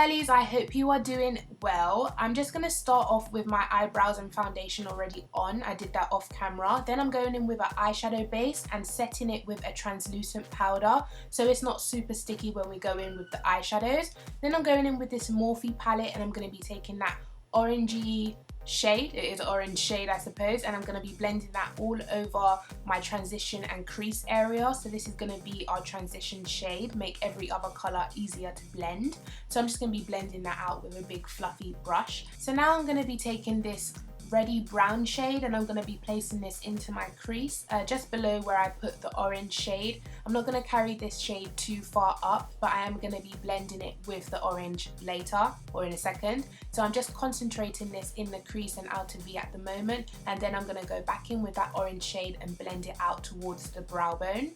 girlies, I hope you are doing well. I'm just going to start off with my eyebrows and foundation already on. I did that off camera. Then I'm going in with an eyeshadow base and setting it with a translucent powder so it's not super sticky when we go in with the eyeshadows. Then I'm going in with this Morphe palette and I'm going to be taking that orangey shade, it is orange shade I suppose, and I'm going to be blending that all over my transition and crease area. So this is going to be our transition shade, make every other colour easier to blend. So I'm just going to be blending that out with a big fluffy brush. So now I'm going to be taking this reddy brown shade and I'm going to be placing this into my crease just below where I put the orange shade. I'm not going to carry this shade too far up, but I am going to be blending it with the orange later or in a second. So I'm just concentrating this in the crease and outer V at the moment, and then I'm going to go back in with that orange shade and blend it out towards the brow bone.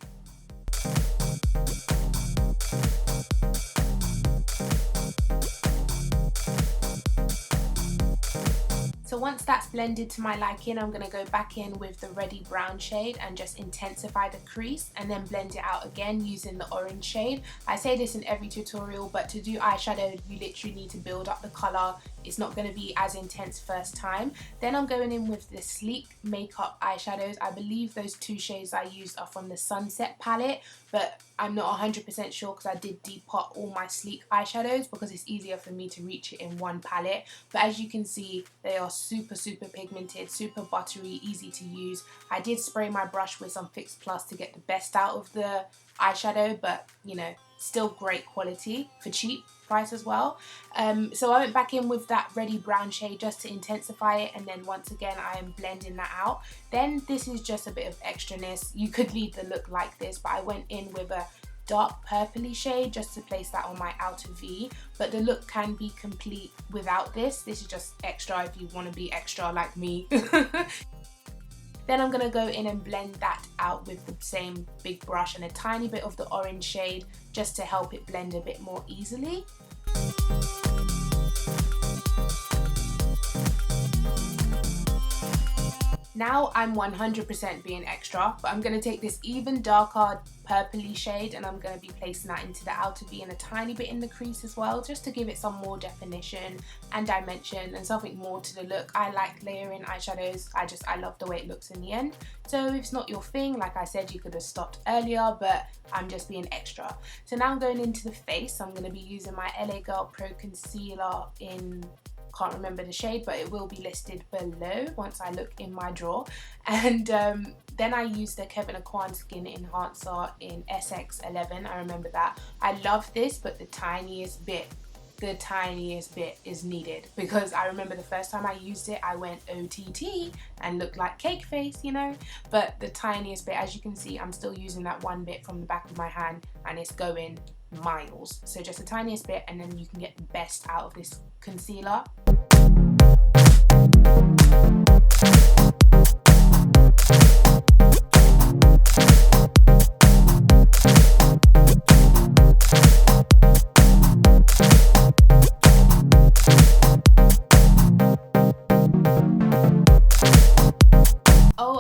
So once that's blended to my liking, I'm going to go back in with the reddy brown shade and just intensify the crease and then blend it out again using the orange shade. I say this in every tutorial, but to do eyeshadow you literally need to build up the colour. It's not going to be as intense first time. Then I'm going in with the sleek makeup eyeshadows. I believe those two shades I used are from the Sunset palette, but I'm not 100% sure because I did depot all my sleek eyeshadows because it's easier for me to reach it in one palette. But as you can see, they are super pigmented, super buttery, easy to use. I did spray my brush with some Fix Plus to get the best out of the eyeshadow, but you know, still great quality for cheap price as well. So I went back in with that reddy brown shade just to intensify it, and then once again I am blending that out. Then this is just a bit of extraness. You could leave the look like this, but I went in with a dark purpley shade just to place that on my outer V, but the look can be complete without this. This is just extra if you want to be extra like me. Then I'm going to go in and blend that out with the same big brush and a tiny bit of the orange shade just to help it blend a bit more easily. Now I'm 100% being extra, but I'm going to take this even darker purpley shade and I'm going to be placing that into the outer V and a tiny bit in the crease as well, just to give it some more definition and dimension and something more to the look. I like layering eyeshadows. I love the way it looks in the end. So if it's not your thing, like I said, you could have stopped earlier, but I'm just being extra. So now I'm going into the face. I'm going to be using my LA Girl Pro Concealer in, can't remember the shade, but it will be listed below once I look in my drawer. And then I used the Kevyn Aucoin Skin Enhancer in SX11. I remember that. I love this, but the tiniest bit is needed, because I remember the first time I used it I went OTT and looked like cake face, you know. But the tiniest bit, as you can see, I'm still using that one bit from the back of my hand and it's going miles. So just the tiniest bit and then you can get the best out of this concealer.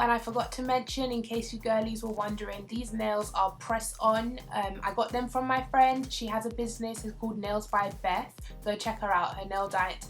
I forgot to mention, in case you girlies were wondering, these nails are press on. I got them from my friend. She has a business, it's called Nails by Beth. Go check her out. Her nail diet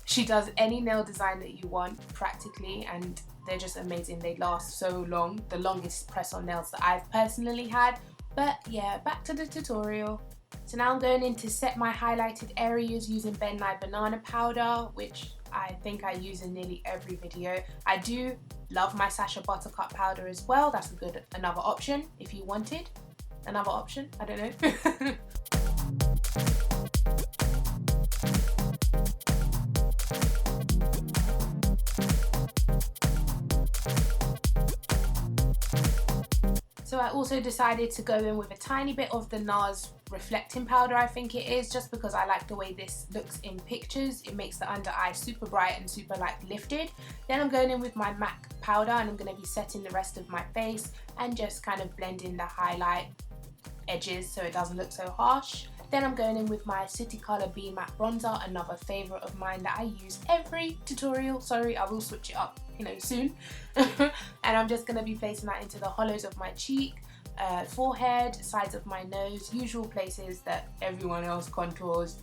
she does any nail design that you want practically, and they're just amazing. They last so long, the longest press on nails that I've personally had. But yeah, back to the tutorial. So now I'm going in to set my highlighted areas using Ben Nye Banana Powder, which I think I use in nearly every video. I do love my Sacha Buttercup powder as well. That's another option if you wanted another option. I don't know. So I also decided to go in with a tiny bit of the NARS reflecting powder, I think it is, just because I like the way this looks in pictures. It makes the under eye super bright and super like lifted. Then I'm going in with my MAC powder and I'm going to be setting the rest of my face and just kind of blending the highlight edges so it doesn't look so harsh. Then I'm going in with my City Colour B Matte Bronzer, another favourite of mine that I use every tutorial. Sorry, I will switch it up, you know, soon. And I'm just going to be placing that into the hollows of my cheek. forehead, sides of my nose, usual places that everyone else contours.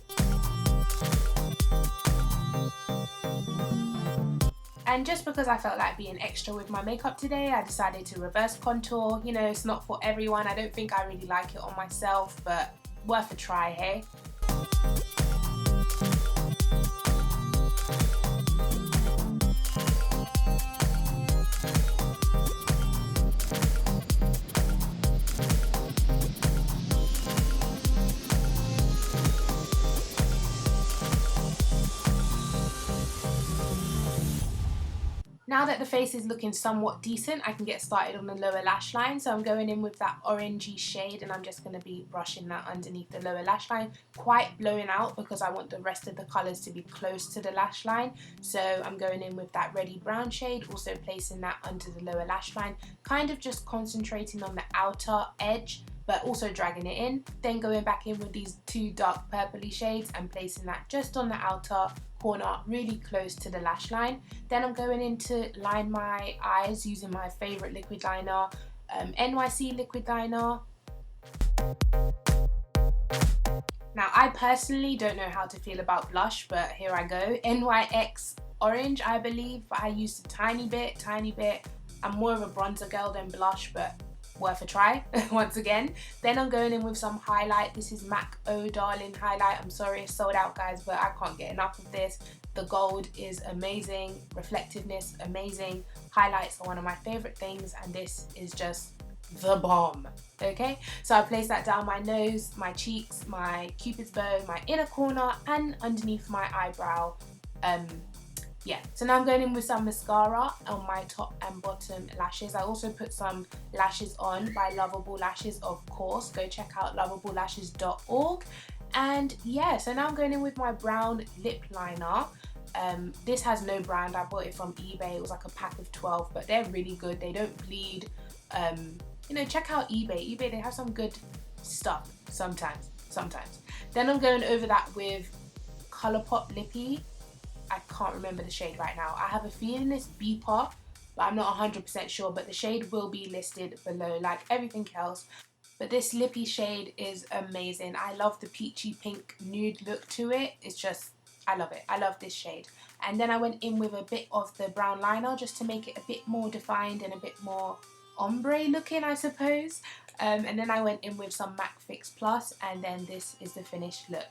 And just because I felt like being extra with my makeup today, I decided to reverse contour. You know, it's not for everyone. I don't think I really like it on myself, but worth a try, hey? Now that the face is looking somewhat decent, I can get started on the lower lash line. So I'm going in with that orangey shade and I'm just going to be brushing that underneath the lower lash line, quite blowing out because I want the rest of the colours to be close to the lash line. So I'm going in with that reddy brown shade, also placing that under the lower lash line, kind of just concentrating on the outer edge, but also dragging it in. Then going back in with these two dark purpley shades and placing that just on the outer corner, really close to the lash line. Then I'm going in to line my eyes using my favourite liquid liner, NYC Liquid liner. Now I personally don't know how to feel about blush, but here I go. NYX Orange, I believe, but I used a tiny bit. I'm more of a bronzer girl than blush, but worth a try once again. Then I'm going in with some highlight. This is MAC Oh Darling highlight. I'm sorry it's sold out, guys, but I can't get enough of this. The gold is amazing, reflectiveness amazing, highlights are one of my favorite things, and this is just the bomb. Okay, so I place that down my nose, my cheeks, my cupid's bow, my inner corner, and underneath my eyebrow. Yeah, so now I'm going in with some mascara on my top and bottom lashes. I also put some lashes on by Lovable Lashes, of course. Go check out lovablelashes.org. And yeah, so now I'm going in with my brown lip liner. This has no brand. I bought it from eBay. It was like a pack of 12, but they're really good. They don't bleed. You know, check out eBay. They have some good stuff sometimes. Then I'm going over that with Colourpop Lippy. I can't remember the shade right now. I have a feeling it's Beeper, but I'm not 100% sure, but the shade will be listed below like everything else. But this lippy shade is amazing. I love the peachy pink nude look to it. It's just, I love it. I love this shade. And then I went in with a bit of the brown liner just to make it a bit more defined and a bit more ombre looking, I suppose. And then I went in with some MAC Fix Plus, and then this is the finished look.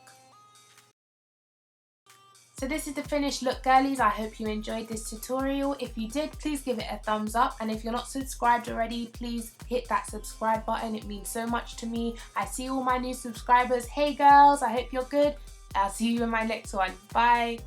So this is the finished look, girlies. I hope you enjoyed this tutorial. If you did, please give it a thumbs up. And if you're not subscribed already, please hit that subscribe button. It means so much to me. I see all my new subscribers. Hey girls, I hope you're good. I'll see you in my next one. Bye.